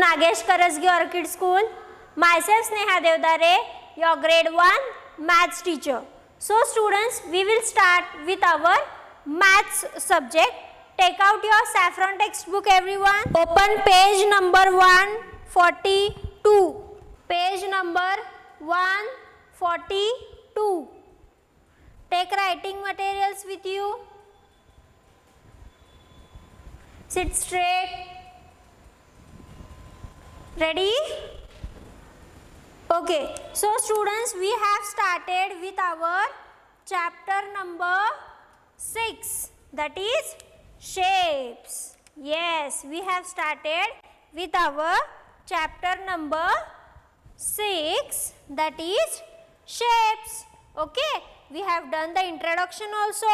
Nagesh Karasgi Orchid School. Myself Sneha Devdare, your grade 1 maths teacher. So students, we will start with our maths subject. Take out your saffron textbook everyone. Open page number 142. Page number 142. Take writing materials with you. Sit straight. Ready? Okay. So students, we have started with our chapter number 6, that is shapes. Yes, we have started with our chapter number 6, that is shapes. Okay, we have done the introduction also.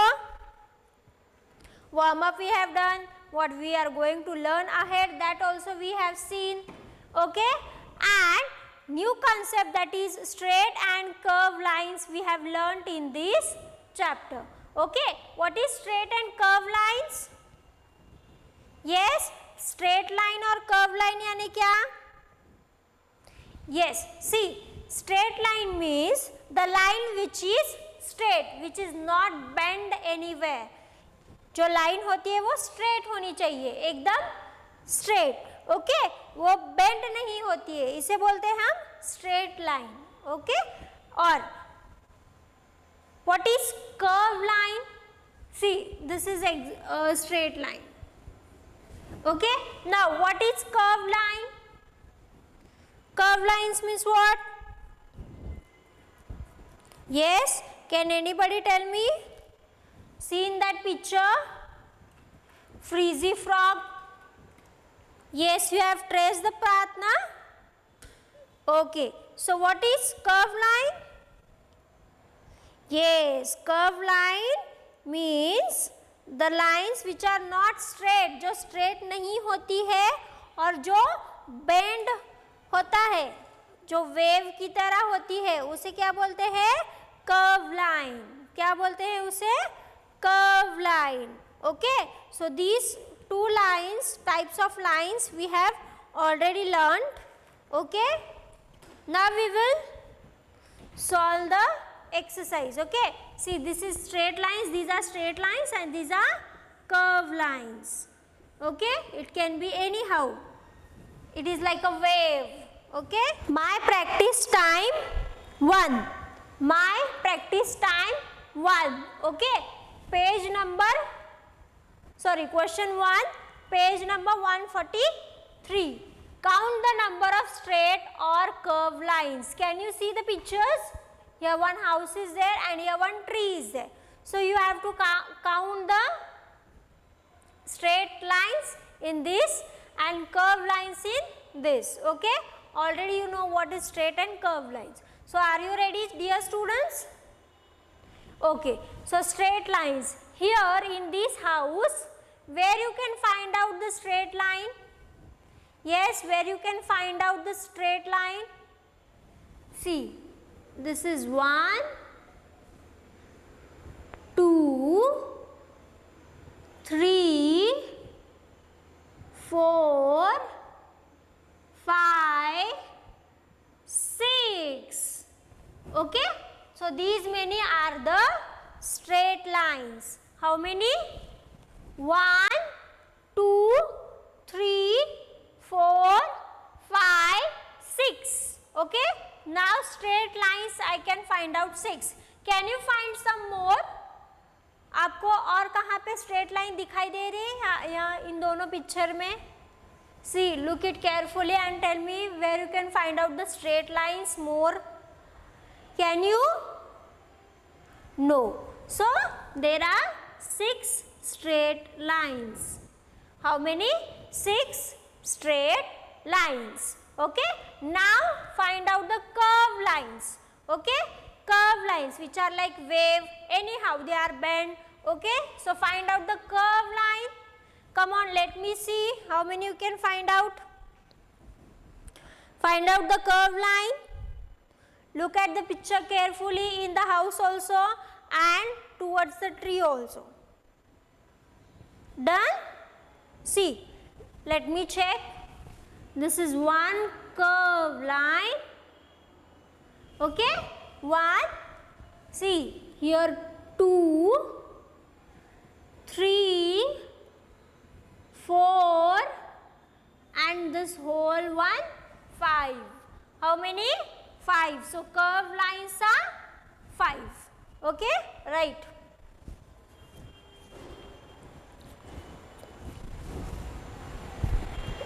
Warm up we have done. What we are going to learn ahead, that also we have seen. Okay, and new concept, that is straight and curved lines, we have learnt in this chapter. Okay, what is straight and curved lines? Yes, straight line or curved line यानी क्या? Yes, see, straight line means the line which is straight, which is not bend anywhere. जो line होती है वो straight होनी चाहिए, एकदम straight. Okay, वो बेंड नहीं होती है, इसे बोलते हैं हम स्ट्रेट लाइन. ओके, और what is curve line? See, this is straight line. Okay, now what is curve line? Curve lines means what? Yes, can anybody tell me? See in that picture, Freezy frog. Yes, you have traced the path, na? Okay, so what is curve line? Yes, curve line means the lines which are not straight, जो straight नहीं होती है और जो bend होता है, जो wave की तरह होती है, उसे क्या बोलते हैं? Curve line. क्या बोलते हैं उसे? Curve line. Okay, so these two lines, types of lines we have already learned. Okay, now we will solve the exercise. Okay, see, this is straight lines, these are straight lines and these are curve lines. Okay, it can be anyhow, it is like a wave. Okay, my practice time 1. My practice time 1. Okay, page number, sorry, question 1, page number 143. Count the number of straight or curved lines. Can you see the pictures? Here one house is there and here one tree is there. So you have to count the straight lines in this and curved lines in this. Okay, already you know what is straight and curved lines. So are you ready, dear students? Okay, so straight lines. Here in this house, where you can find out the straight line? Yes, where you can find out the straight line? See, this is 1, 2, 3, 4, 5, 6. Okay, so these many are the straight lines. How many? 1, 2, 3, 4, 5, 6. Okay, now straight lines I can find out 6. Can you find some more? आपको और कहाँ पे straight line दिखाई दे रही है? यहाँ इन दोनों picture में. See, look it carefully and tell me where you can find out the straight lines more. Can you? No. So there are 6 straight lines. How many? 6 straight lines. Okay. Now find out the curved lines. Okay. Curved lines which are like wave. Anyhow they are bent. Okay. So find out the curved line. Come on, let me see how many you can find out. Find out the curved line. Look at the picture carefully in the house also and towards the tree also. Done? See, let me check. This is one curve line. Okay, one. See here 2, 3, 4, and this whole one 5. How many? 5. So curved lines are 5. Okay, right.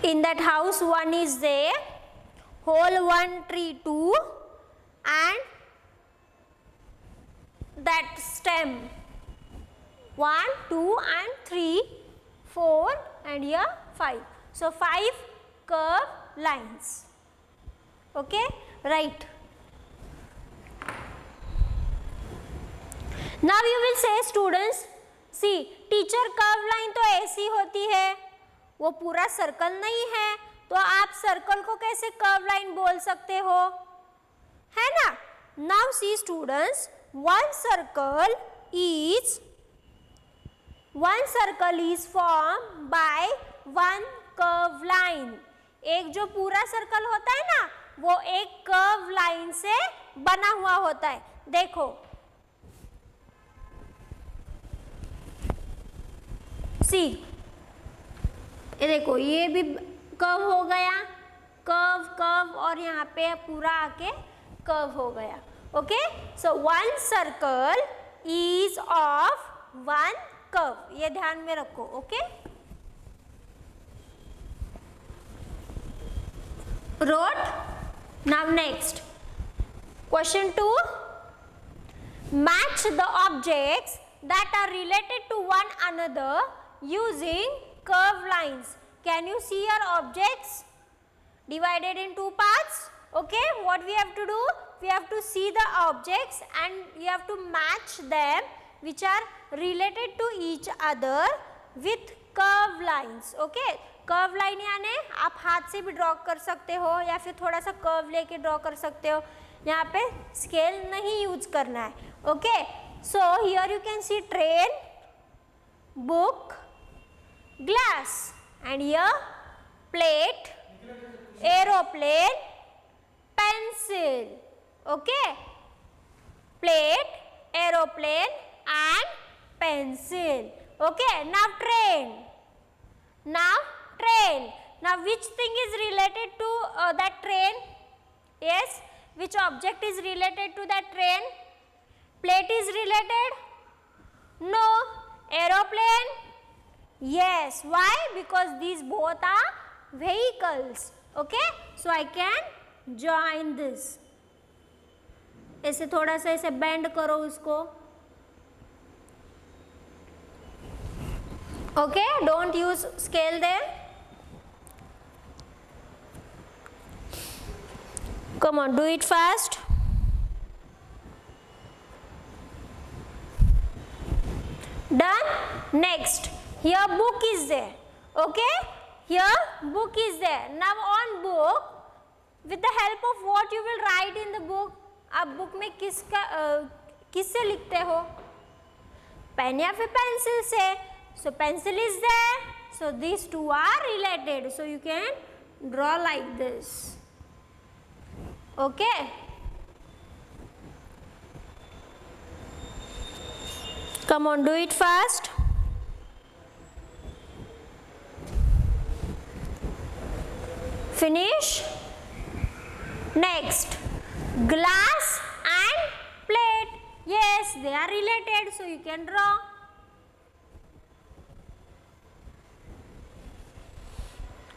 In that house, one is there, whole one tree 2, and that stem 1, 2 and 3, 4 and here 5. So 5 curved lines. Okay, right. Now you will say students, see teacher curve line तो ऐसी होती है, वो पूरा circle नहीं है, तो आप सर्कल को कैसे कर्व लाइन बोल सकते हो, है ना? Now see students, one circle is formed by one curve line. एक जो पूरा सर्कल होता है ना, वो एक कर्व लाइन से बना हुआ होता है. देखो, सी ये देखो, ये भी कर्व हो गया, कर्व कर्व, और यहाँ पे पूरा आके कर्व हो गया. Okay, so one circle is of one curve, ये ध्यान में रखो. Okay, wrote. Now next question 2, match the objects that are related to one another using curved lines. Can you see your objects divided in two parts? Okay, what we have to do, we have to see the objects and you have to match them which are related to each other with curved lines. Okay, curve line यानी आप हाथ से भी draw कर सकते हो या फिर थोड़ा सा कर्व लेके ड्रॉ कर सकते हो, यहाँ पे स्केल नहीं यूज करना है. Okay, so here you can see train, book, glass, and here plate, aeroplane, pencil. Okay, plate, aeroplane and pencil. Okay, now train. Now train. Now which thing is related to that train? Yes, which object is related to that train? Plate is related? No. Aeroplane? Yes. Why? Because these both are vehicles. Okay, so I can join this. ऐसे थोड़ा सा ऐसे bend करो उसको. Okay, don't use scale there. Come on, do it fast. Done. Next, here book is there. Okay, here book is there. Now on book, with the help of what you will write in the book. आप book में किससे लिखते हो? Pen या फिर pencil से. So pencil is there, so these two are related, so you can draw like this. Okay, come on, do it fast. Finish. Next, glass and plate. Yes, they are related, so you can draw.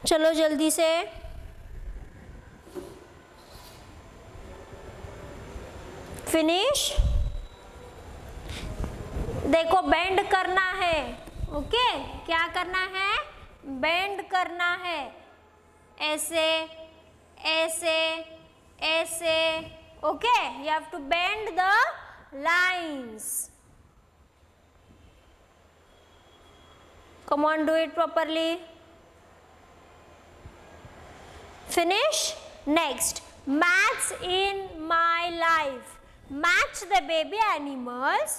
चलो जल्दी से. Finish. देखो, bend करना है. Okay, क्या करना है? Bend करना है. ऐसे ऐसे ऐसे. Okay, you have to bend the lines. Come on, do it properly. Finish. Next, maths in my life. Match the baby animals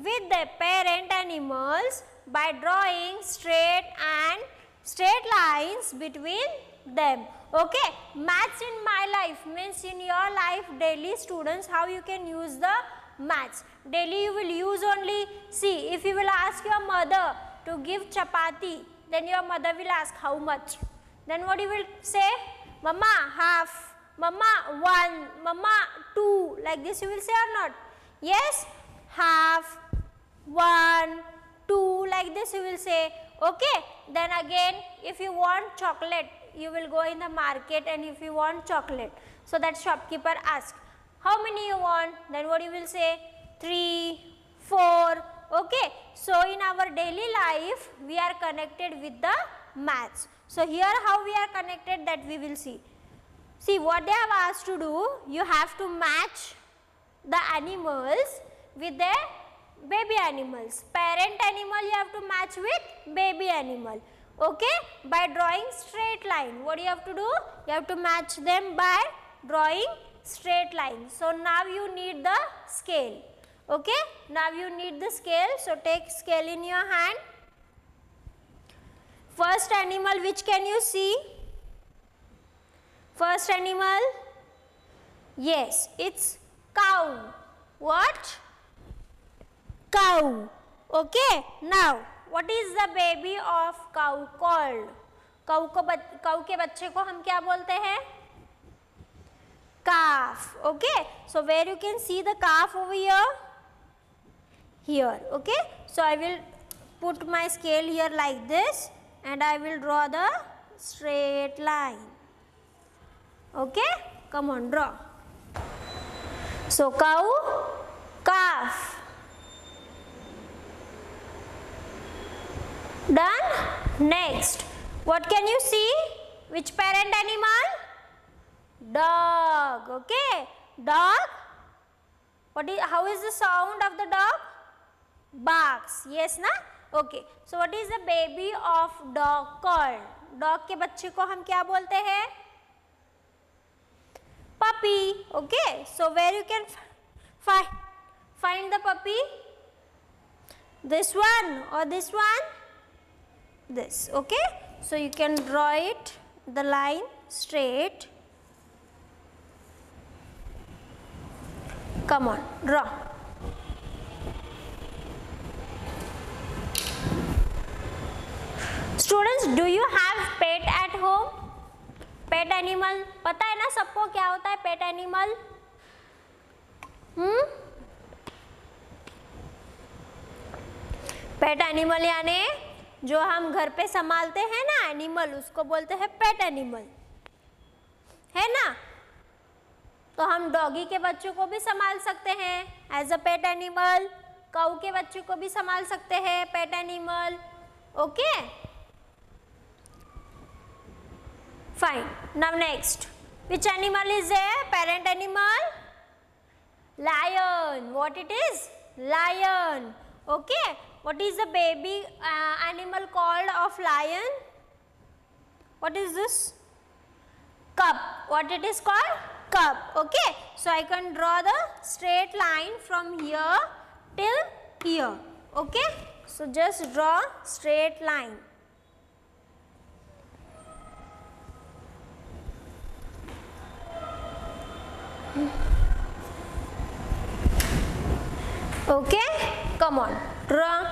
with the parent animals by drawing straight and straight lines between them. Okay, maths in my life means in your life daily, students, how you can use the maths. Daily you will use only, see, if you will ask your mother to give chapati, then your mother will ask how much. Then what you will say? Mama, half. Mama, 1. Mama, 2. Like this you will say or not? Yes, half, 1, 2, like this you will say. Okay, then again, if you want chocolate, you will go in the market, and if you want chocolate, so that shopkeeper asks, how many you want? Then what you will say? 3, 4. Okay, so in our daily life, we are connected with the maths. So here how we are connected, that we will see. See what they have asked to do, you have to match the animals with their baby animals. Parent animal you have to match with baby animal. Okay, by drawing straight line. What you have to do? You have to match them by drawing straight line. So now you need the scale. Okay, now you need the scale. So take scale in your hand. First animal, which can you see? First animal, yes, it's cow. What? Cow. Okay, now what is the baby of cow called? काऊ के बच्चे को हम क्या बोलते हैं? Calf. Okay, so where you can see the calf over here? Here. Okay, so I will put my scale here like this, and I will draw the straight line. Okay, come on, draw. So cow, calf. Done. Next, what can you see? Which parent animal? Dog. Okay, dog. How is the sound of the dog? Barks. Yes na? Okay, so what is the baby of dog called? Dog के बच्चे को हम क्या बोलते हैं? Puppy. Okay, so where you can find the puppy? This one or this one? This. Okay, so you can draw it, the line straight. Come on, draw. Students, do you have pet at home? Pet animal, पता है ना सबको क्या होता है pet animal? Pet animal यानी जो हम घर पे संभालते हैं ना एनिमल, उसको बोलते हैं पेट एनिमल, है ना? तो हम डॉगी के बच्चों को भी संभाल सकते हैं एज अ पेट एनिमल, काऊ के बच्चों को भी संभाल सकते हैं pet animal. Okay, fine. Now next, which animal is there? Parent animal? Lion. What it is? Lion. Okay. What is the baby animal called of lion? What is this? Cub. What it is called? Cub. Okay. So I can draw the straight line from here till here. Okay. So just draw straight line. Okay, come on, draw.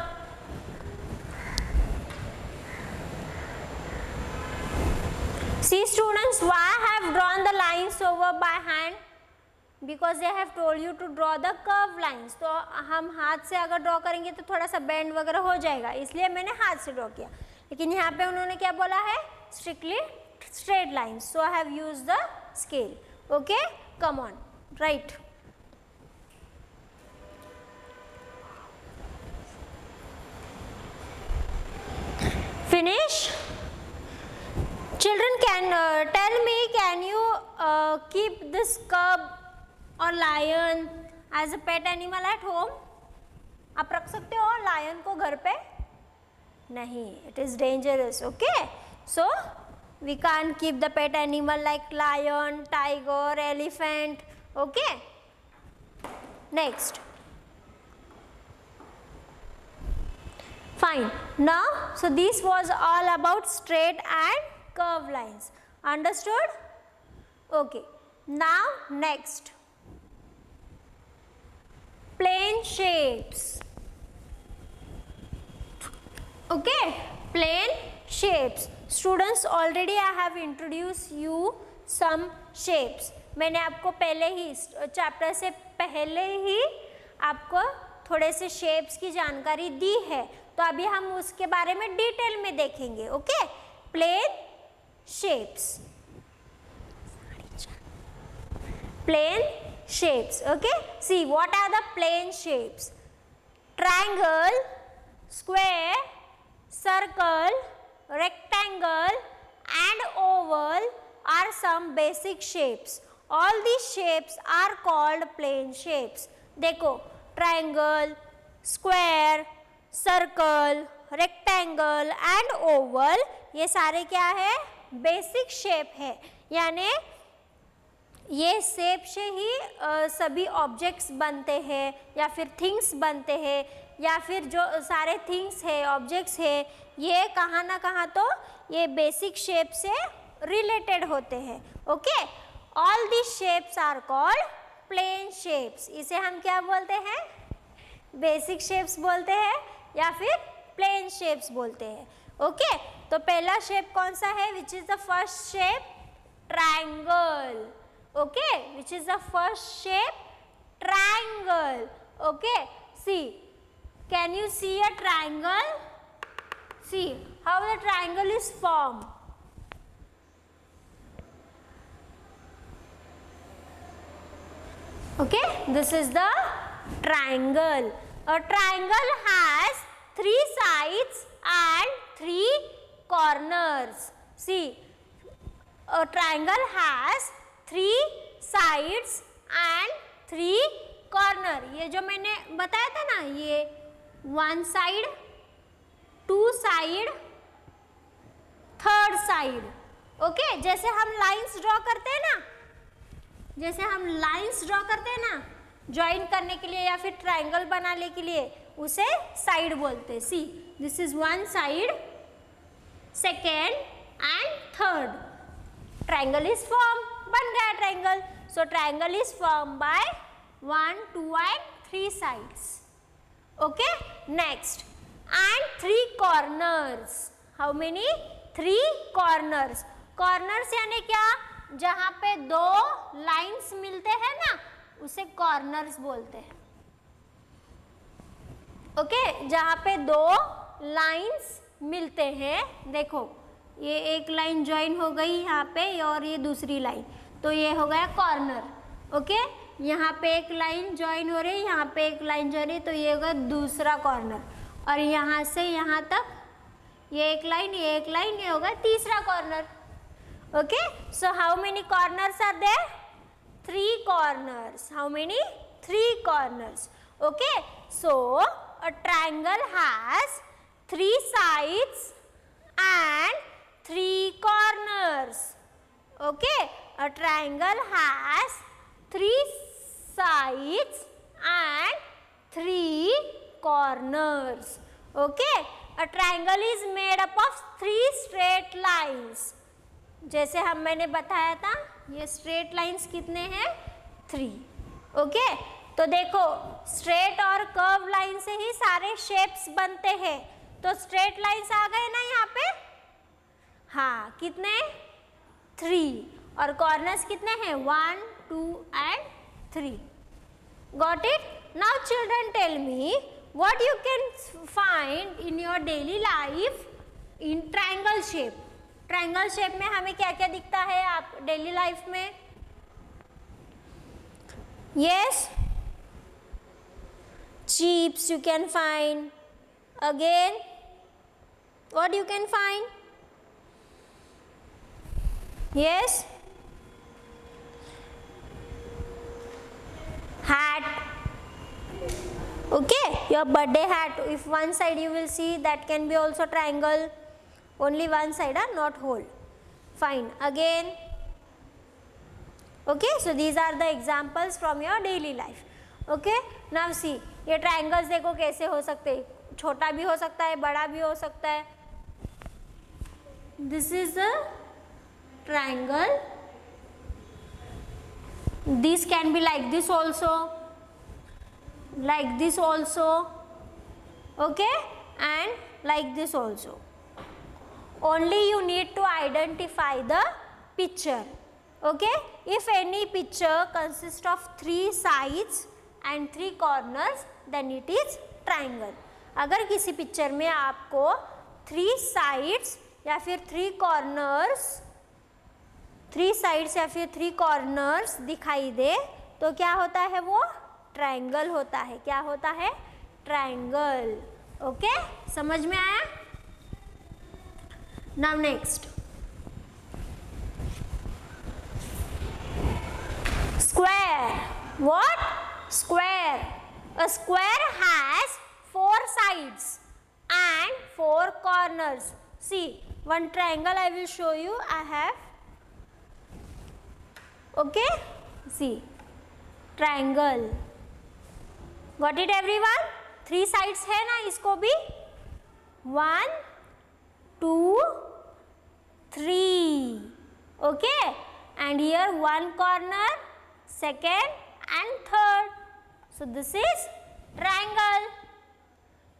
See students, why I have drawn the lines over by hand? Because they have told you to draw the curve lines. तो हम हाथ से अगर draw करेंगे तो थोड़ा सा bend वगैरह हो जाएगा, इसलिए मैंने हाथ से ड्रॉ किया. लेकिन यहाँ पे उन्होंने क्या बोला है? Strictly straight lines. So I have used the scale. Okay, come on, right. Finish. Children, can tell me, can you keep this cub or lion as a pet animal at home? आप रख सकते हो lion को घर पे? नहीं, it is dangerous. Okay, so we can't keep the pet animal like lion, tiger, elephant. Okay. Next. Fine. Now, so this was all about straight and curved lines. Understood? Okay. Now, next. Plane shapes. Okay. Plane shapes. Students, already I have introduced you some shapes. मैंने आपको पहले ही chapter से पहले ही आपको थोड़े से shapes की जानकारी दी है, तो अभी हम उसके बारे में डिटेल में देखेंगे. Okay. Plane shapes. Plane shapes. Okay. See what are the plane shapes. Triangle, square, circle, rectangle and oval are some basic shapes. All these shapes are called plane shapes. देखो, triangle, square, circle, rectangle and oval ये सारे क्या है? Basic shape है. यानी ये shape से ही सभी ऑब्जेक्ट्स बनते हैं या फिर थिंग्स बनते हैं, या फिर जो सारे थिंग्स है, ऑब्जेक्ट्स है, ये कहाँ ना कहाँ तो ये बेसिक शेप से रिलेटेड होते हैं. Okay. All this shapes are called plane shapes. इसे हम क्या बोलते हैं? बेसिक शेप्स बोलते हैं या फिर प्लेन शेप्स बोलते हैं. ओके. तो पहला शेप कौन सा है? Which is the first shape? Triangle. Okay. Which is the first shape? Triangle. Okay. See, can you see a triangle? See how the triangle is formed. Okay, this is the triangle. A triangle has 3 sides and 3 corners. See, a triangle has 3 sides and 3 corner. ये जो मैंने बताया था ना, ये 1 side, 2 side, 3rd side. Okay. जैसे हम lines draw करते हैं ना, जैसे हम लाइंस ड्रॉ करते हैं ना ज्वाइन करने के लिए या फिर ट्रायंगल बनाने के लिए, उसे साइड बोलते हैं. See, this is 1 side, second and third. Triangle is form. बन गया triangle. So triangle is form by 1, 2 and 3 sides. Okay. Next, and 3 corners. How many? 3 corners. Corners यानी क्या? जहाँ पे 2 लाइन्स मिलते हैं ना, उसे कॉर्नर्स बोलते हैं. ओके. जहाँ पे 2 लाइन्स मिलते हैं, देखो ये एक लाइन ज्वाइन हो गई यहाँ पे और ये दूसरी लाइन, तो ये हो गया कॉर्नर. ओके. यहाँ पे एक लाइन ज्वाइन हो रही है, यहाँ पे एक लाइन ज्वाइन हो रही है, तो ये होगा दूसरा कॉर्नर. और यहाँ से यहाँ तक ये एक लाइन, ये एक लाइन, ये होगा तीसरा corner. Okay. So how many corners are there? 3 corners. How many? 3 corners. Okay. So a triangle has 3 sides and 3 corners. Okay. A triangle has 3 sides and 3 corners. Okay. A triangle is made up of 3 straight lines. जैसे मैंने बताया था, ये straight lines कितने हैं? 3. Okay. तो देखो, straight और कर्व लाइन से ही सारे शेप्स बनते हैं. तो स्ट्रेट लाइंस आ गए ना यहाँ पे? हाँ. कितने? 3. और कॉर्नर्स कितने हैं? 1, 2 and 3. Got it? Now children, tell me what you can find in your daily life in triangle shape. Triangle shape में हमें क्या क्या दिखता है आप डेली लाइफ में? Yes, chips you can find. Again, what you can find? Yes, hat. Okay, your birthday hat. If one side you will see, that can be also triangle. Only one side, not whole. Fine. Again. Okay, so these are the examples from your daily life. Okay. Now see, ये triangles देखो कैसे हो सकते हैं. छोटा भी हो सकता है, बड़ा भी हो सकता है. This is a triangle. This can be like this also, like this also, okay, and like this also. Only you need to identify the picture, okay. If any picture consists of 3 sides and 3 corners, then it is triangle. अगर किसी picture में आपको 3 sides या फिर 3 corners, 3 sides या फिर 3 corners दिखाई दे तो क्या होता है, वो ट्रायंगल होता है. क्या होता है, ट्रायंगल. ओके, समझ में आया. Now next, square. What? Square. A square has 4 sides and 4 corners. See, one triangle I will show you. I have, okay, see, triangle. Got it everyone? 3 sides है ना इसको भी. 1, 2, 3. Okay, and here 1 corner, 2nd and 3rd. So this is triangle.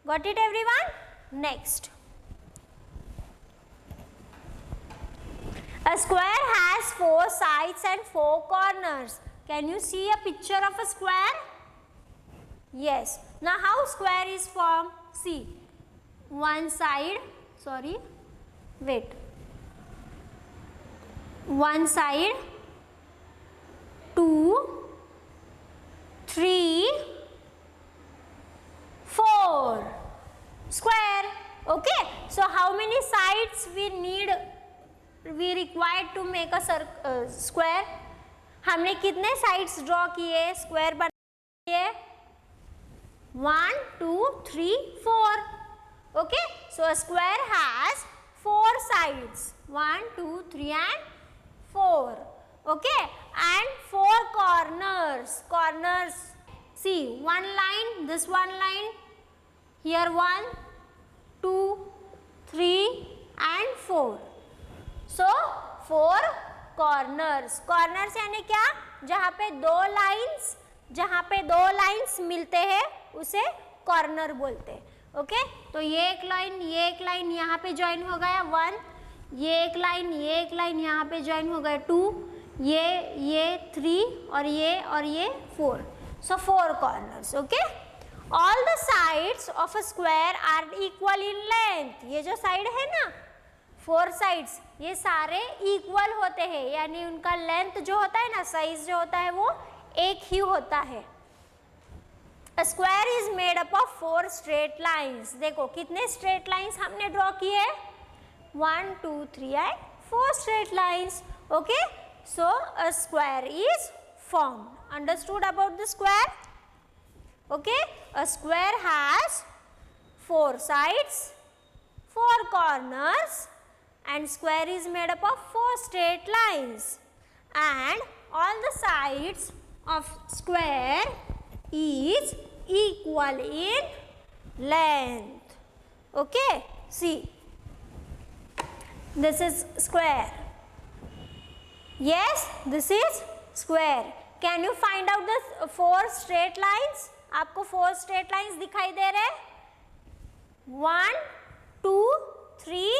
Got it everyone? Next, a square has 4 sides and 4 corners. Can you see a picture of a square? Yes. Now how square is formed? See, one side, sorry, wait, one side, 2, 3, 4, square. Okay, so how many sides we required to make a square? हमने कितने sides draw किए, square बनाए? 1, 2, 3, 4. Okay, so a square has 4 sides, 1, 2, 3 and 4. Okay, and 4 corners. Corners, see, one line, this one line, here 1, 2, 3 and 4. So 4 corners. Corners यानी क्या? जहाँ पे 2 lines मिलते हैं उसे कॉर्नर बोलते हैं. ओके, तो ये एक लाइन यहाँ पे ज्वाइन हो गया 1, ये एक लाइन यहाँ पे ज्वाइन हो गया 2, ये 3 और ये 4. So 4 corners. Okay, all the sides of a square are equal in length. ये जो साइड है ना, 4 साइड्स, ये सारे इक्वल होते हैं, यानी उनका लेंथ जो होता है ना, साइज जो होता है वो एक ही होता है. A square is made up of 4 straight lines. देखो कितने straight lines हमने draw किए, 1, 2, 3 and 4 straight lines. Okay, so a square is formed. Understood about the square? Okay, a square has 4 sides, 4 corners, and square is made up of 4 straight lines, and all the sides of square is equal in length. Okay, see, this is square. Yes, this is square. Can you find out the 4 straight lines? आपको 4 straight lines दिखाई दे रहे हैं, 1, 2, 3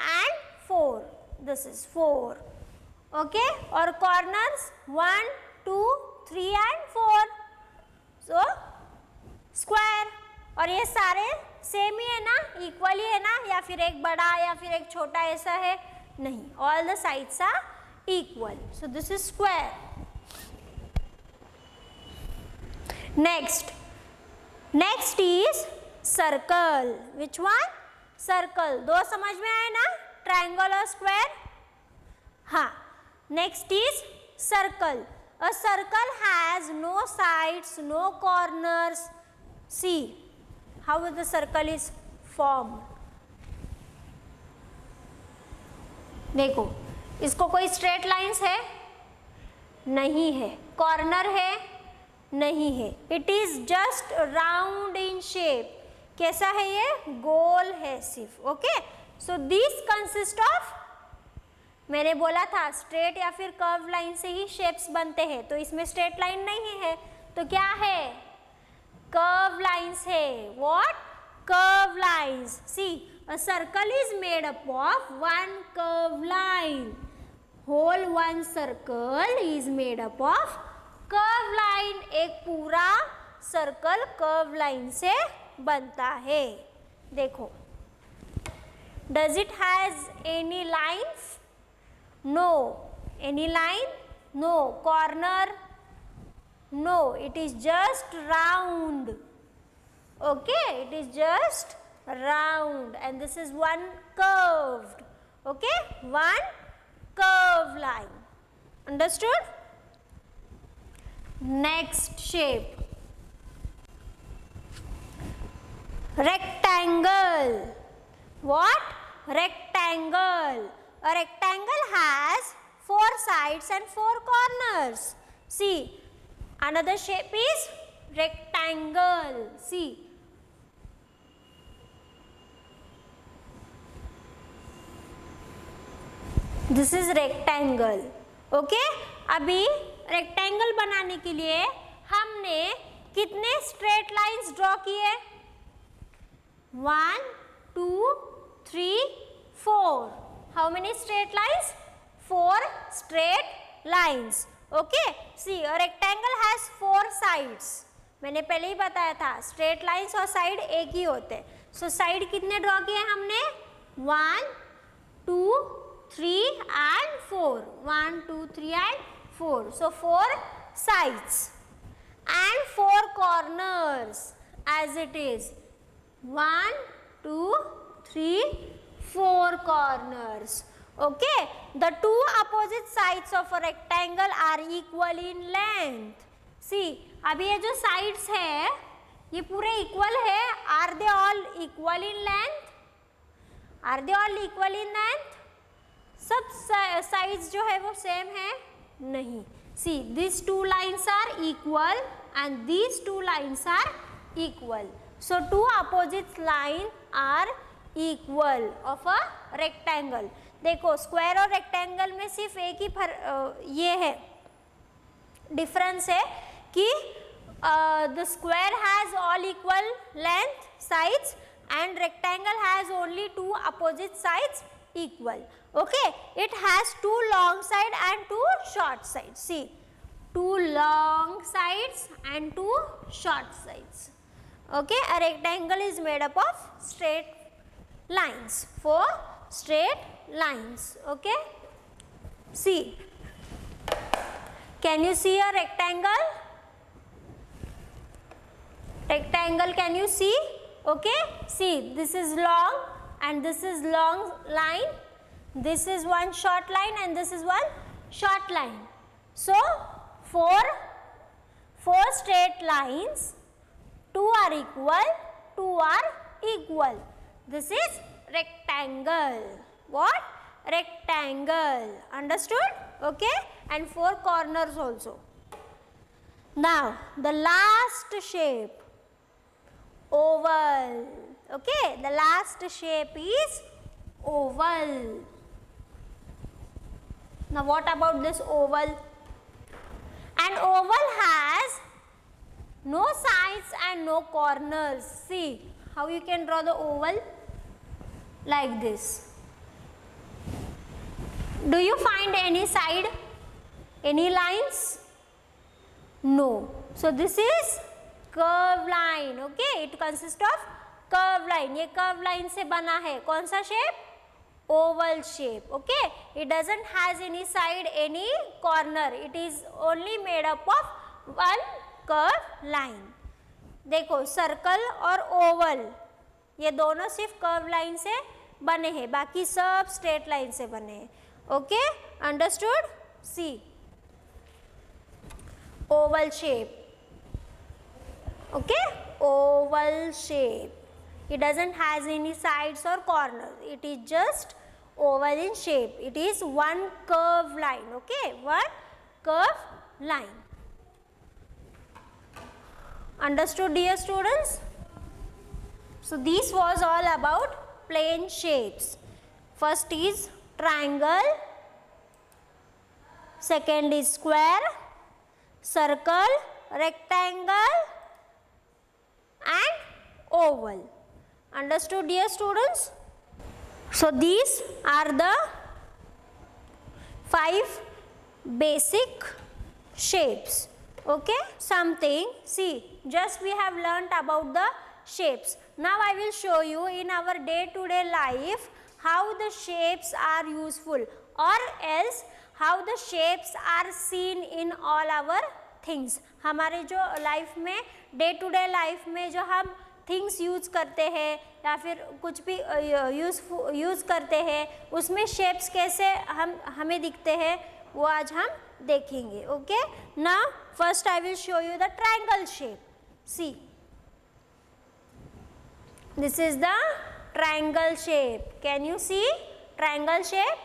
and 4. This is 4. Okay, और corners 1, 2, 3 and 4. So square. और ये सारे same ही है ना, इक्वल ही है ना, या फिर एक बड़ा या फिर एक छोटा ऐसा है? नहीं, all the sides are equal. So this is square. Next is circle. Which one? Circle. दो समझ में आए ना, triangle और square? हाँ. Next is circle. A circle has no sides, no corners. See how the circle is formed. देखो, इसको कोई straight lines है? नहीं है. Corner है? नहीं है. It is just round in shape. कैसा है ये? गोल है सिर्फ। Okay, so this consist of, मैंने बोला था स्ट्रेट या फिर कर्व लाइन से ही शेप्स बनते हैं, तो इसमें स्ट्रेट लाइन नहीं है, तो क्या है? कर्व लाइन्स है। What? Curve lines. See, a circle is made up of one curved line. Whole one circle is made up of curved line. एक पूरा सर्कल कर्व लाइन से बनता है। देखो, does it has any lines? No. Any line? No. Corner? No. It is just round. Okay, it is just round, and this is one curved. Okay, one curved line. Understood? Next shape, rectangle. What? Rectangle. A rectangle has 4 sides and 4 corners. See, another shape is rectangle. See, this is rectangle. Okay, अभी rectangle बनाने के लिए हमने कितने straight lines draw किए? 1 2 3 4। How many straight lines? 4 straight lines. Okay, see, a rectangle has 4 sides. मैंने पहले ही बताया था स्ट्रेट लाइंस और साइड एक ही होते हैं। सो साइड कितने ड्रॉ किए हमने? 1 2 3 and 4. 1 2 3 and 4. So 4 sides and 4 corners as it is. 1 2 3 4 corners. Okay, the two opposite sides of a rectangle are equal in length. See, अभी ये जो sides है ये पूरे equal है. Are they all equal in length? Are they all equal in length? सब sides जो है वो सेम है? नहीं। See, this 2 lines are equal and this 2 lines are equal. So 2 opposite line are equal of a rectangle. देखो, square और rectangle में सिर्फ एक ही ये है डिफरेंस है कि the square has all equal length sides and rectangle has only 2 opposite sides equal. Okay, it has 2 long side and 2 short sides. See, 2 long sides and 2 short sides. Okay, a rectangle is made up of straight lines, 4 straight lines. Okay, see, can you see a rectangle? Rectangle, can you see? Okay, see, this is long and this is long line, this is one short line and this is one short line. So 4 straight lines, 2 are equal, 2 are equal. This is rectangle. What? Rectangle. Understood? Okay, and 4 corners also. Now the last shape, oval. Okay, the last shape is oval. Now what about this oval? An oval has no sides and no corners. See how you can draw the oval like this. Do you find any side, any lines? No. So this is curve line. Okay, it consist of curve line. ये curve line से बना है. कौन सा shape? Oval shape. Okay, it doesn't has any side, any corner. It is only made up of one curve line. देखो, circle और Oval ये दोनों सिर्फ कर्व लाइन से बने हैं, बाकी सब स्ट्रेट लाइन से बने हैं. Okay, understood? See, oval shape. Okay, oval shape. It doesn't has any sides or corners. It is just oval in shape. It is one curved line. Okay, one curved line. Understood, dear students? So this was all about plane shapes. First is triangle, second is square, circle, rectangle and oval. Understood, dear students? So these are the 5 basic shapes. Okay, something, see, just we have learnt about the shapes. Now I will show you in our day-to-day life how the shapes are useful, or else how the shapes are seen in all our things. हमारे जो life में, day to day life में जो हम things use करते हैं या फिर कुछ भी यूज़ करते हैं, उसमें शेप्स कैसे हमें दिखते हैं वो आज हम देखेंगे. Okay, now first I will show you the triangle shape. See, this is the triangle shape. Can you see triangle shape?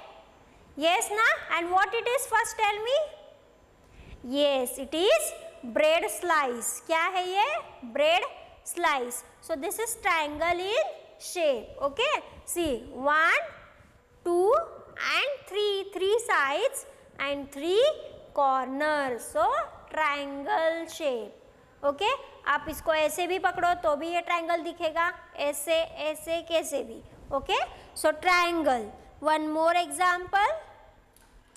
Yes ना? And what it is, first tell me. Yes, it is bread slice. क्या है ये? Bread slice. So this is triangle in shape. Okay, see, 1, 2 and 3 sides and 3 corners. So triangle shape. Okay, आप इसको ऐसे भी पकड़ो तो भी ये ट्रायंगल दिखेगा, ऐसे ऐसे कैसे भी. Okay, so triangle. One more example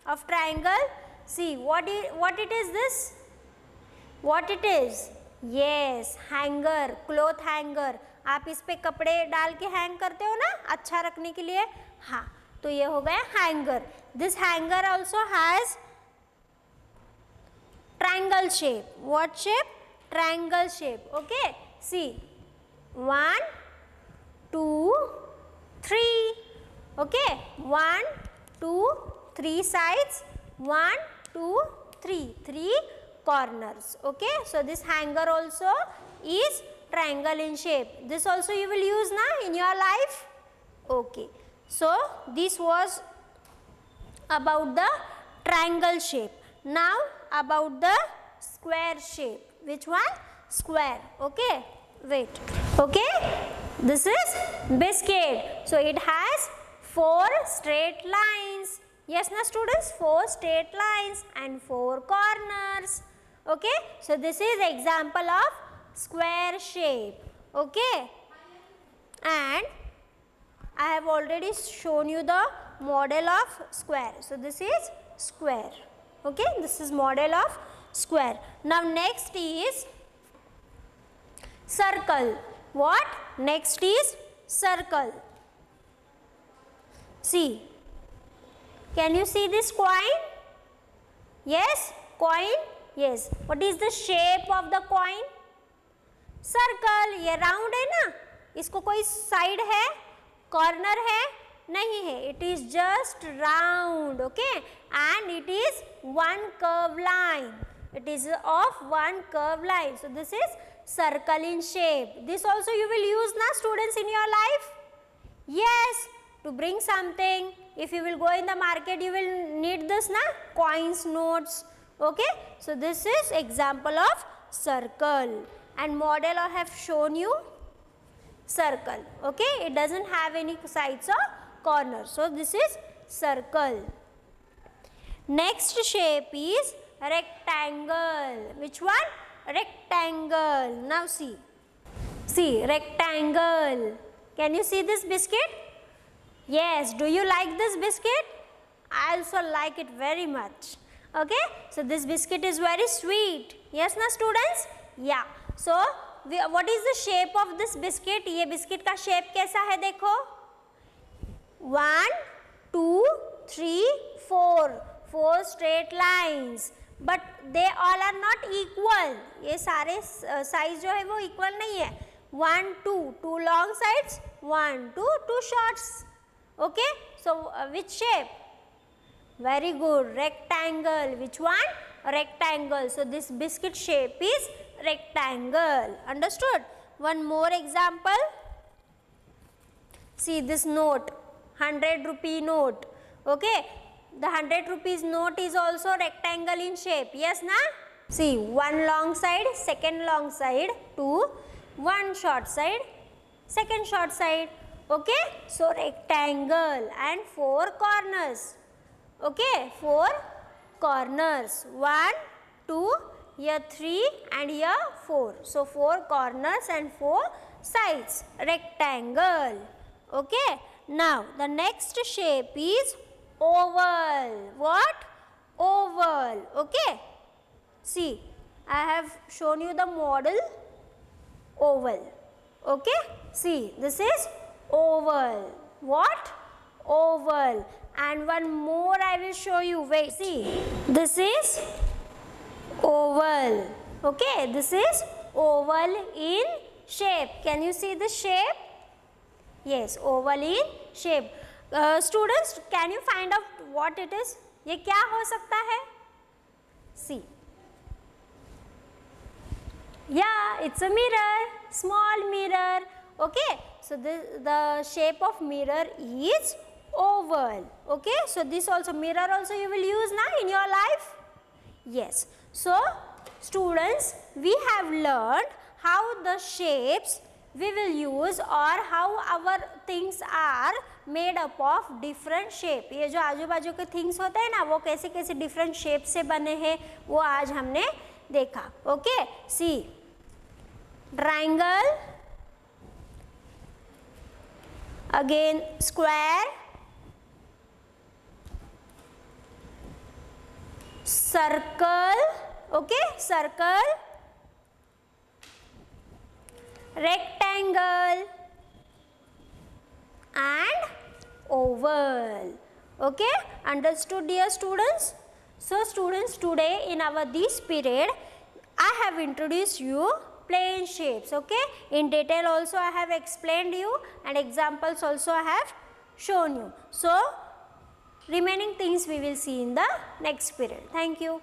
of triangle. See, what it is this? What it is? Yes, hanger, cloth hanger. आप इस पे कपड़े डाल के हैंग करते हो ना, अच्छा रखने के लिए. हाँ, तो ये हो गया hanger. This hanger also has triangle shape. What shape? Triangle shape. Okay, see, 1, 2, 3. Okay, 1, 2, 3 sides, 1, 2, 3 corners. Okay, so this hanger also is triangle in shape. This also you will use na in your life. Okay, so this was about the triangle shape. Now about the square shape. Which one? Square. Okay, wait. Okay, this is biscuit. So it has 4 straight lines. Yes na students? 4 straight lines and 4 corners. Okay, so this is example of square shape. Okay, and I have already shown you the model of square. So this is square. Okay, this is model of square. Now next is circle. What? Next is circle. See, can you see this coin? Yes, coin. Yes, what is the shape of the coin? Circle. ये round है ना, इसको कोई side है, corner है, नहीं है. It is just round. Okay, and it is one curve line. It is of one curve line. So this is circle in shape. This also you will use na students in your life. Yes, to bring something. If you will go in the market, you will need this na, coins, notes. Okay, so this is example of circle, and model I have shown you circle. Okay, it doesn't have any sides or corners. So this is circle. Next shape is rectangle. Which one? Rectangle. Now see, rectangle. Can you see this biscuit? Yes, do you like this biscuit? I also like it very much. Okay, so this biscuit is very sweet. Yes na students? Yeah, so what is the shape of this biscuit? ये biscuit का shape कैसा है देखो. 1, 2, 3, 4 straight lines, but they all are not equal. ये सारे size जो है वो इक्वल नहीं है. 1, 2 long sides, 1, 2 shorts. Okay, so which shape? Very good, rectangle. Which one? Rectangle. So this biscuit shape is rectangle. Understood? One more example. See this note, 100 rupee note. Okay, the 100 rupees note is also rectangle in shape. Yes na? See, one long side, second long side, 2, one short side, second short side. Okay, so rectangle and 4 corners. Okay, 4 corners, 1 2 here 3 and here 4. So 4 corners and 4 sides, rectangle. Okay, now the next shape is oval. What? Oval. Okay, see, I have shown you the model oval. Okay, see, this is oval. What? Oval. And one more I will show you. Wait, see, this is oval. Okay, this is oval in shape. Can you see the shape? Yes, oval in shape. Students, can you find out what it is? ये क्या हो सकता है? See. Yeah, it's a mirror, small mirror. Okay, so the shape of mirror is oval. Okay, so this also mirror also you will use now in your life. Yes, so students, we have learned how the shapes we will use or how our things are made up of different shape. ये जो आजू बाजू के things होते हैं ना, वो कैसे कैसे different shape से बने हैं, वो आज हमने देखा. Okay, see, triangle, again square, circle. Okay, circle, rectangle and oval. Okay, understood dear students? So students, today in our this period I have introduced you plane shapes. Okay, in detail also I have explained you and examples also I have shown you. So remaining things we will see in the next period. Thank you.